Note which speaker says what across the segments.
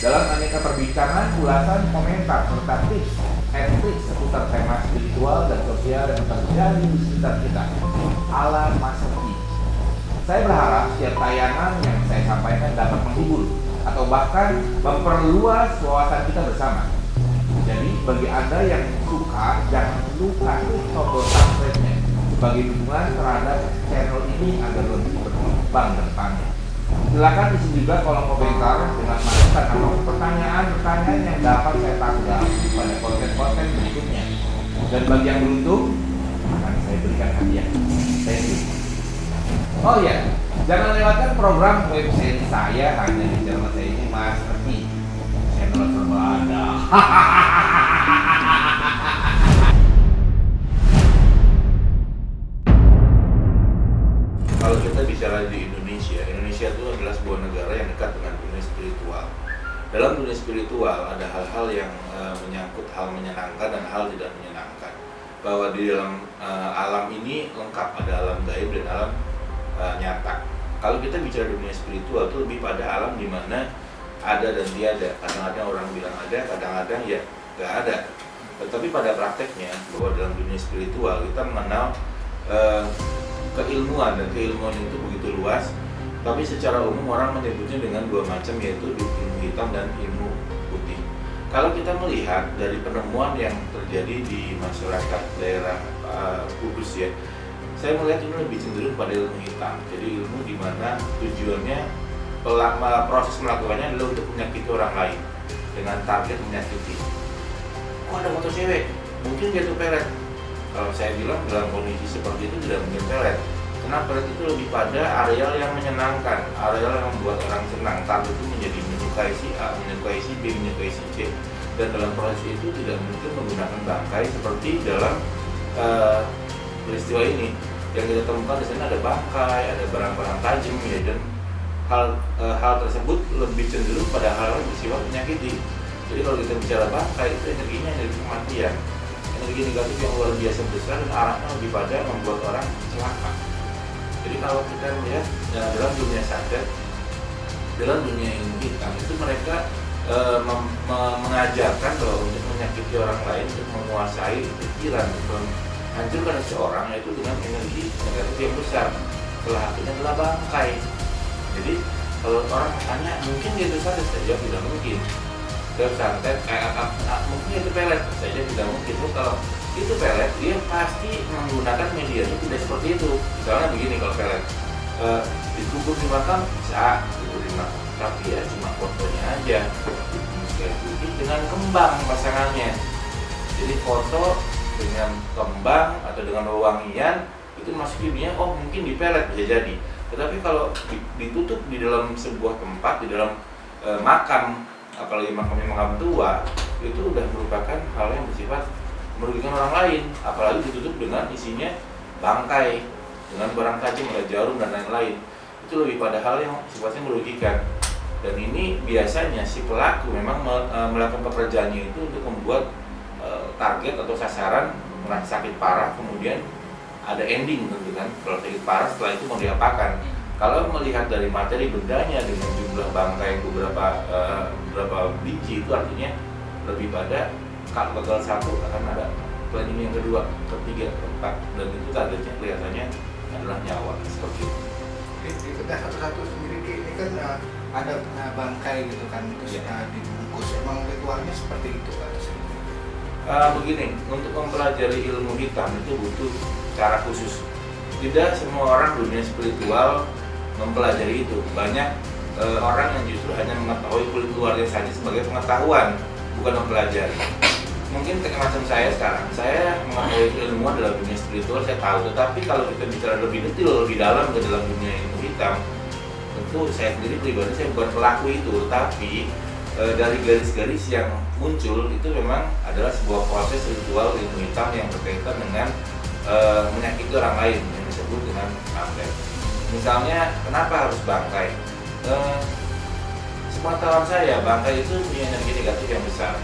Speaker 1: Dalam aneka perbincangan, ulasan, komentar, serta tips and tricks seputar tema spiritual dan sosial yang terjadi di sekitar kita. Ala Mas Ki. Saya berharap setiap tayangan yang saya sampaikan dapat menghibur atau bahkan memperluas wawasan kita bersama. Jadi bagi Anda yang suka, jangan lupa klik tombol subscribe-nya sebagai dukungan terhadap channel ini agar lebih berkembang ke depannya. Silakan isi juga kolom komentar dengan masukan atau pertanyaan-pertanyaan yang dapat saya tanggapi pada konten-konten berikutnya. Dan bagi yang beruntung, akan saya berikan hadiah. Thank you. Oh ya, jangan lewatkan program web series saya hanya di channel saya ini, Mas Ki. Channel terbada.
Speaker 2: Kalau kita bicara di Indonesia itu adalah sebuah negara yang dekat dengan dunia spiritual. Dalam dunia spiritual ada hal-hal yang menyangkut hal menyenangkan dan hal tidak menyenangkan. Bahwa di dalam alam ini lengkap, ada alam gaib dan alam nyata. Kalau kita bicara dunia spiritual itu lebih pada alam di mana ada dan tiada. Kadang-kadang orang bilang ada, kadang-kadang ya nggak ada. Tetapi pada prakteknya bahwa dalam dunia spiritual kita mengenal keilmuan, dan keilmuan itu begitu luas. Tapi secara umum orang menyebutnya dengan dua macam, yaitu ilmu hitam dan ilmu putih. Kalau kita melihat dari penemuan yang terjadi di masyarakat daerah Kudus ya, saya melihat ini lebih cenderung pada ilmu hitam. Jadi ilmu di mana tujuannya proses melakukannya adalah untuk menyakiti orang lain dengan target menyakiti. Kok ada foto cewek? Mungkin dia tuh pelet. Kalau saya bilang dalam kondisi seperti itu tidak mungkin pelet. Karena pelet itu lebih pada areal yang menyenangkan, areal yang membuat orang senang. Target itu menjadi menyukai si A, menyukai si B, menyukai si C. Dan dalam proses itu tidak mungkin menggunakan bangkai seperti dalam peristiwa ini. Yang kita temukan di sana ada bangkai, ada barang-barang tajam ya, dan hal tersebut lebih cenderung pada hal yang bersifat menyakiti. Jadi kalau kita bicara bangkai itu energinya energi kematian, energi negatif yang luar biasa besar dan arahnya lebih pada membuat orang celaka. Jadi kalau kita melihat dalam dunia sadar, dalam dunia ilmu hitam itu mereka mengajarkan bahwa untuk menyakiti orang lain, untuk menguasai pikiran, untuk menghancurkan seseorang itu dengan energi negatif yang besar. Salah satunya adalah bangkai. Jadi kalau orang tanya mungkin dia itu sadar, saya jawab tidak mungkin. Dia santet, mungkin itu pelet, saya tidak mungkin. Kalau itu pelet, dia pasti menggunakan media itu tidak seperti itu. Misalnya begini, kalau pelet dikubur di makam, bisa dikubur di makam, tapi ya cuma fotonya aja. Dengan kembang pasangannya. Jadi foto dengan kembang atau dengan wewangian itu masuk dunia, oh mungkin di pelet bisa jadi. Tetapi kalau ditutup di dalam sebuah tempat, di dalam makam, apalagi makam tua, itu udah merupakan hal yang bersifat merugikan orang lain. Apalagi ditutup dengan isinya bangkai, dengan barang tajam, ada jarum dan lain-lain. Itu lebih pada hal yang sifatnya merugikan. Dan ini biasanya si pelaku memang melakukan pekerjaannya itu untuk membuat target atau sasaran merasa sakit parah, kemudian ada ending tentu kan. Kalau sakit parah setelah itu mau diapakan? Kalau melihat dari materi bendanya dengan jumlah bangkai yang beberapa biji, itu artinya lebih pada kalau gagal satu akan ada planning yang kedua, ketiga, keempat, dan itu targetnya kelihatannya adalah nyawa seperti itu.
Speaker 3: Di bedah satu-satu sendiri ini kan ada bangkai gitu kan, terus dibungkus. Emang ritualnya seperti itu kan?
Speaker 2: Begini, untuk mempelajari ilmu hitam itu butuh cara khusus. Tidak semua orang dunia spiritual mempelajari itu. Banyak orang yang justru hanya mengetahui kulit luarnya saja sebagai pengetahuan, bukan mempelajari. Mungkin macam saya sekarang, saya mengetahui ilmu dalam dunia spiritual, saya tahu. Tetapi kalau kita bicara lebih detail, lebih dalam ke dalam dunia ilmu hitam, tentu saya sendiri pribadi, saya bukan pelaku itu. Tapi dari garis-garis yang muncul itu memang adalah sebuah proses ritual ilmu hitam yang berkaitan dengan menyakiti orang lain, yang disebut dengan santet. Misalnya, kenapa harus bangkai? Sepengetahuan saya, bangkai itu punya energi negatif yang besar.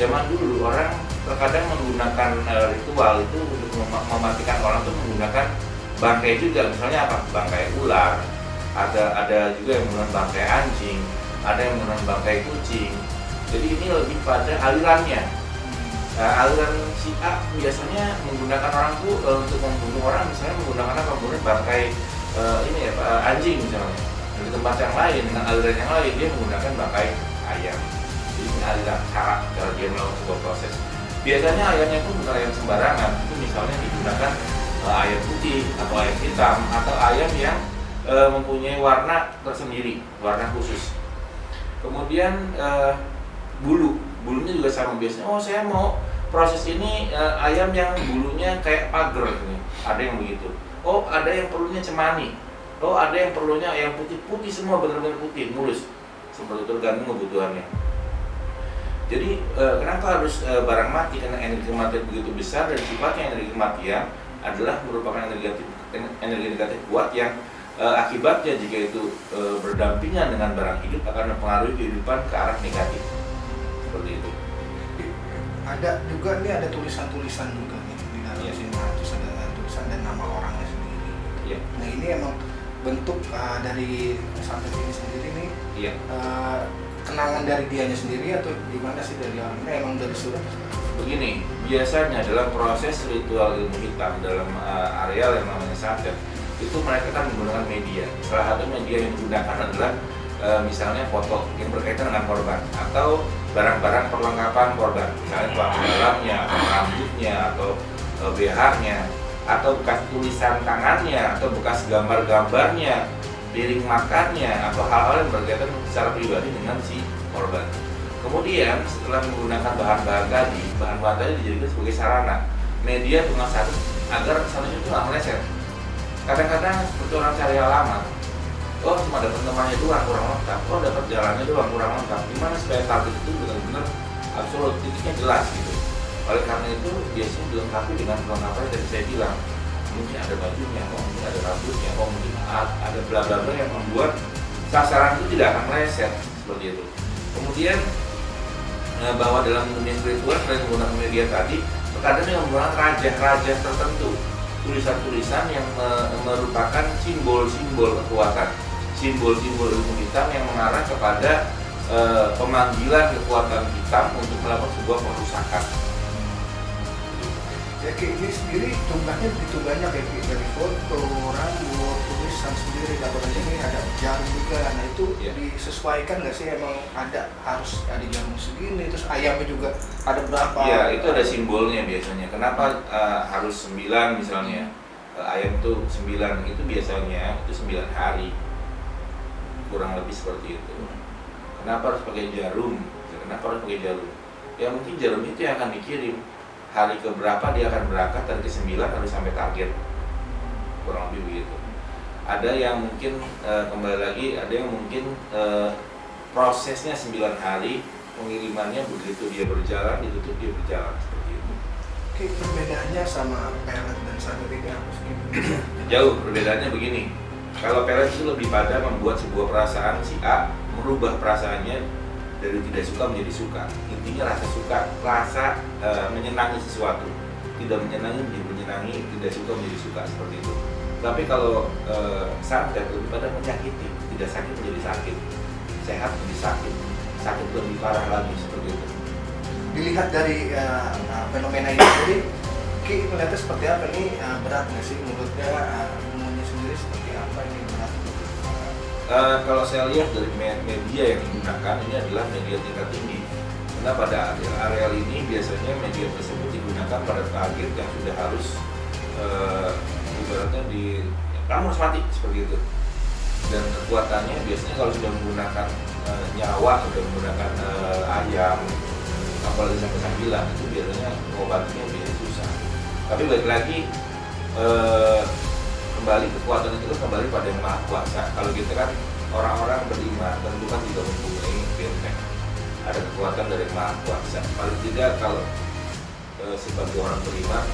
Speaker 2: Zaman dulu orang terkadang menggunakan ritual itu untuk mematikan orang itu menggunakan bangkai juga. Misalnya apa? Bangkai ular. Ada juga yang menggunakan bangkai anjing. ada yang menggunakan bangkai kucing. Jadi ini lebih pada alirannya. Aliran si A biasanya menggunakan orang tuh untuk membunuh orang, misalnya menggunakan apa? Menggunakan bangkai anjing misalnya. Dan di tempat yang lain dengan aliran yang lain dia menggunakan bangkai ayam. Jadi ini aliran cara dia melakukan sebuah proses. Biasanya ayamnya pun bukan ayam sembarangan, itu misalnya digunakan ayam putih atau ayam hitam atau ayam yang mempunyai warna tersendiri, warna khusus. Kemudian bulunya juga sama biasanya. Oh, saya mau proses ini ayam yang bulunya kayak pagar nih. Ada yang begitu. Oh, ada yang perlunya cemani. Oh, ada yang perlunya ayam putih semua, benar-benar putih, mulus. Seperti itu, tergantung kebutuhannya. Jadi kenapa harus barang mati? Karena energi kematian begitu besar dan sifatnya energi kematian adalah merupakan energi negatif kuat yang akibatnya jika itu berdampingan dengan barang hidup akan mempengaruhi kehidupan ke arah negatif. Seperti itu.
Speaker 3: Ada juga nih, ada tulisan-tulisan juga nih di dalam sini, terus ada tulisan dan nama orangnya sendiri.
Speaker 2: Iya.
Speaker 3: Nah ini emang bentuk dari santet ini sendiri nih.
Speaker 2: Iya.
Speaker 3: Kenangan dari dianya sendiri atau gimana sih dari orang ini, emang dari surat?
Speaker 2: Begini, biasanya dalam proses ritual ilmu hitam dalam areal yang namanya santet itu mereka kan menggunakan media. Salah satu media yang digunakan adalah misalnya foto yang berkaitan dengan korban atau barang-barang perlengkapan korban, misalnya celana dalamnya, atau rambutnya, atau BH-nya, atau bekas tulisan tangannya, atau bekas gambar-gambarnya, piring makannya, atau hal-hal yang berkaitan secara pribadi dengan si korban. Kemudian setelah menggunakan bahan-bahan tadi dijadikan sebagai sarana media pengasas agar kesannya itu nggak meleset. Kadang-kadang seperti orang cari alamat, oh cuma dapat temannya doang kurang lengkap, oh dapat jalannya doang kurang lengkap. Gimana supaya target itu benar-benar absolut, titiknya jelas gitu. Oleh karena itu biasanya dilengkapi dengan perlengkapan yang tadi saya bilang. Mungkin ada bajunya, oh mungkin ada rambutnya, oh mungkin ada bla bla bla yang membuat sasaran itu tidak akan meleset seperti itu. Kemudian bahwa dalam dunia spiritual selain menggunakan media tadi, terkadang yang menggunakan raja-raja tertentu, tulisan-tulisan yang merupakan simbol-simbol kekuatan, simbol-simbol ilmu hitam yang mengarah kepada pemanggilan kekuatan hitam untuk melakukan sebuah perusakan.
Speaker 3: Ya ini sendiri jumlahnya begitu banyak ya, dari foto, rambut, tulisan sendiri, apalagi ini ada jarum juga. Nah itu disesuaikan nggak sih, emang harus ada jarum segini, terus ayamnya juga ada berapa?
Speaker 2: Iya, itu ada simbolnya biasanya. Kenapa harus 9 misalnya? Ayam tuh 9, itu biasanya itu 9 hari. Kurang lebih seperti itu. Kenapa harus pakai jarum? Kenapa harus pakai jarum? Ya mungkin jarum itu yang akan dikirim. Hari keberapa dia akan berangkat, dan ke-9 harus sampai target, kurang lebih begitu. Ada yang mungkin kembali lagi, ada yang mungkin prosesnya 9 hari, pengirimannya begitu dia berjalan, ditutup dia berjalan seperti itu.
Speaker 3: Oke, perbedaannya sama pelet dan santet ini apa sih?
Speaker 2: Jauh perbedaannya begini. Kalau pelet itu lebih pada membuat sebuah perasaan si A, merubah perasaannya dari tidak suka menjadi suka. Intinya rasa suka, rasa menyenangi sesuatu. Tidak menyenangi menjadi menyenangi, tidak suka menjadi suka, seperti itu. Tapi kalau santet lebih pada menyakiti, tidak sakit menjadi sakit, sehat menjadi sakit, sakit lebih parah lagi, seperti itu.
Speaker 3: Dilihat dari fenomena ini sendiri, Ki melihatnya seperti apa ini, berat nggak sih menurutnya, ilmunya sendiri seperti apa ini berat?
Speaker 2: Kalau saya lihat dari media yang digunakan, ini adalah media tingkat tinggi. Karena pada areal ini biasanya media tersebut digunakan pada target yang sudah harus ibaratnya kamu harus mati seperti itu. Dan kekuatannya biasanya kalau sudah menggunakan nyawa, sudah menggunakan ayam, apalagi sampai 9, itu biasanya obatnya biasanya susah. Tapi balik lagi kembali kekuatan itu kan kembali pada yang maha kuasa. Kalau kita kan orang-orang beriman tentu kan juga mempunyai benteng, ada kekuatan dari yang maha kuasa. Paling tidak kalau sebagai orang beriman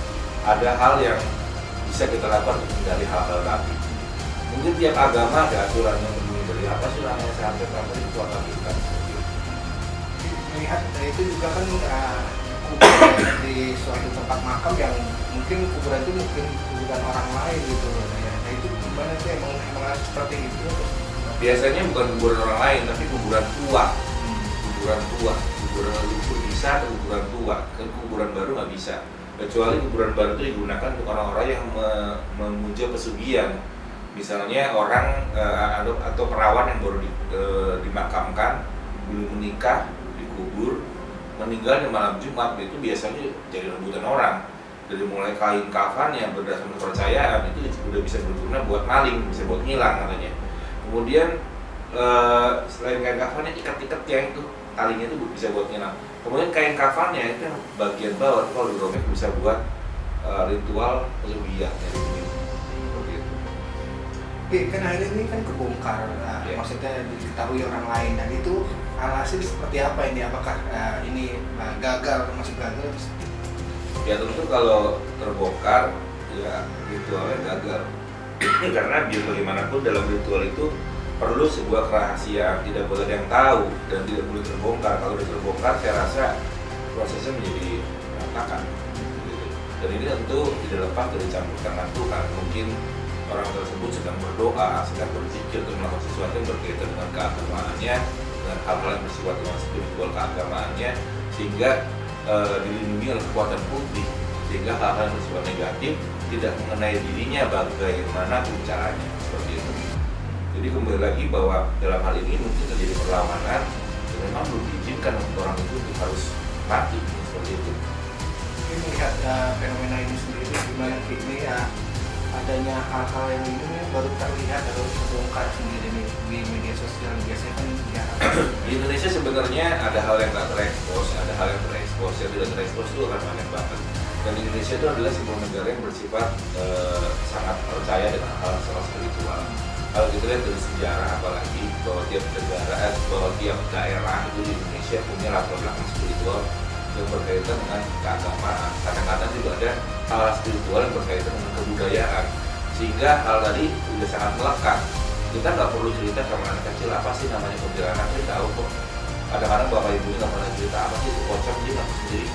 Speaker 2: ada hal yang bisa kita lakukan untuk menghindari hal-hal tadi. Mungkin tiap agama ada aturan yang berbeda. Apa sih namanya santet, apa itu kekuatan kita?
Speaker 3: Melihat itu juga kan kuburan di suatu tempat makam yang mungkin kuburan itu mungkin kuburan orang lain gitu. Nah itu gimana sih, emang seperti itu?
Speaker 2: Biasanya bukan kuburan orang lain, tapi kuburan tua. Kuburan leluhur bisa, ke kuburan tua, ke kuburan baru nggak bisa. Kecuali kuburan baru itu digunakan untuk orang-orang yang memuja pesugihan. Misalnya orang atau perawan yang baru dimakamkan, belum menikah, dikubur, meninggal di malam Jumat, itu biasanya jadi rebutan orang. Dari mulai kain kafan yang berdasarkan kepercayaan itu sudah bisa berguna buat maling, bisa buat ngilang katanya. Kemudian selain kain kafannya, ikat-ikat yang itu talinya itu bisa buat ngilang. Kemudian kain kafannya itu yang bagian bawah kalau dirobek bisa buat ritual pesugihan dari ini.
Speaker 3: Kan akhirnya ini kan kebongkar, maksudnya diketahui orang lain, dan itu alhasil seperti apa ini? Apakah ini gagal, masih gagal?
Speaker 2: Ya tentu kalau terbongkar ya ritualnya gagal. Karena biar bagaimanapun dalam ritual itu perlu sebuah kerahasiaan, tidak boleh ada yang tahu dan tidak boleh terbongkar. Kalau sudah terbongkar saya rasa prosesnya menjadi berantakan gitu. Dan ini tentu tidak lepas dari campur tangan Tuhan. Mungkin orang tersebut sedang berdoa, sedang berzikir untuk melakukan sesuatu yang berkaitan dengan keagamaannya, dengan hal-hal yang bersifat dengan spiritual keagamaannya, sehingga dilindungi oleh kekuatan putih, sehingga hal-hal yang bersifat negatif tidak mengenai dirinya bagaimana caranya, seperti itu. Jadi kembali lagi bahwa dalam hal ini mungkin terjadi perlawanan dan memang belum diizinkan untuk orang itu harus mati, seperti itu.
Speaker 3: Ini melihat fenomena ini sendiri, gimana ini adanya hal-hal yang ini baru terlihat atau terbongkar sendiri nih di media sosial. Biasanya kan
Speaker 2: di Indonesia sebenarnya ada hal yang tak terekspos, ada hal yang terekspos, yang tidak terekspos itu akan banyak banget. Dan Indonesia itu adalah sebuah negara yang bersifat sangat percaya dengan hal spiritual. Kalau kita lihat dari sejarah, apalagi bahwa tiap negara, bahwa tiap daerah itu di Indonesia punya latar belakang spiritual yang berkaitan dengan keagamaan. Kadang-kadang juga ada hal spiritual yang berkaitan dengan kebudayaan, sehingga hal tadi sudah sangat melekat. Kita nggak perlu cerita sama anak kecil apa sih namanya kuntilanak, dia tahu kok. Kadang-kadang bapak ibunya nggak pernah cerita apa sih itu pocong, dia nggak sendiri.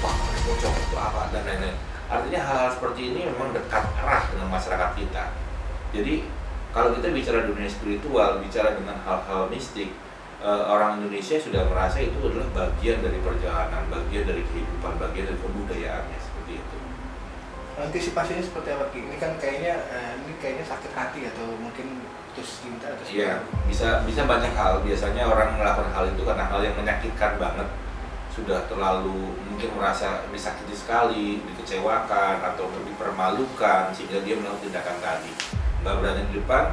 Speaker 2: Wah, pocong itu apa dan lain-lain. Artinya hal-hal seperti ini memang dekat erat dengan masyarakat kita. Jadi kalau kita bicara dunia spiritual, bicara dengan hal-hal mistik, orang Indonesia sudah merasa itu adalah bagian dari perjalanan, bagian dari kehidupan, bagian dari kebudayaannya, seperti itu.
Speaker 3: Antisipasinya seperti apa? Ini kan kayaknya sakit hati atau mungkin putus cinta atau
Speaker 2: Iya, bisa banyak hal. Biasanya orang melakukan hal itu karena hal yang menyakitkan banget, sudah terlalu mungkin merasa disakiti sekali, dikecewakan atau dipermalukan sehingga dia melakukan tindakan tadi. Nggak berani di depan,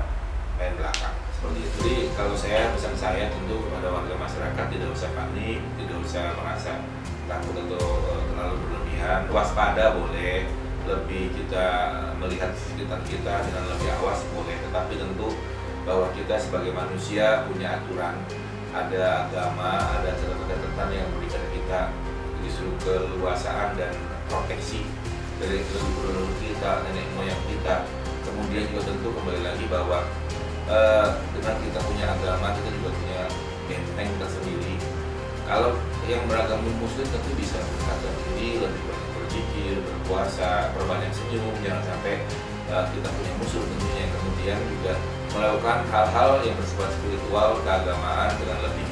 Speaker 2: main belakang. Seperti itu. Jadi kalau pesan saya tentu kepada warga masyarakat tidak usah panik, tidak usah merasa takut atau terlalu berlebihan. Waspada boleh, lebih kita melihat sekitar kita dengan lebih awas boleh, tetapi tentu bahwa kita sebagai manusia punya aturan, ada agama, ada catatan yang memberikan kita justru keluasaan dan proteksi dari leluhur kita, nenek moyang kita. Kemudian juga tentu kembali lagi bahwa dengan kita punya agama, kita juga punya benteng tersendiri. Kalau yang beragama muslim tentu bisa beragam diri, lebih banyak berzikir, berpuasa, berbanyak senyum, jangan sampai kita punya musuh tentunya yang kemudian juga melakukan hal-hal yang bersifat spiritual, keagamaan dengan lebih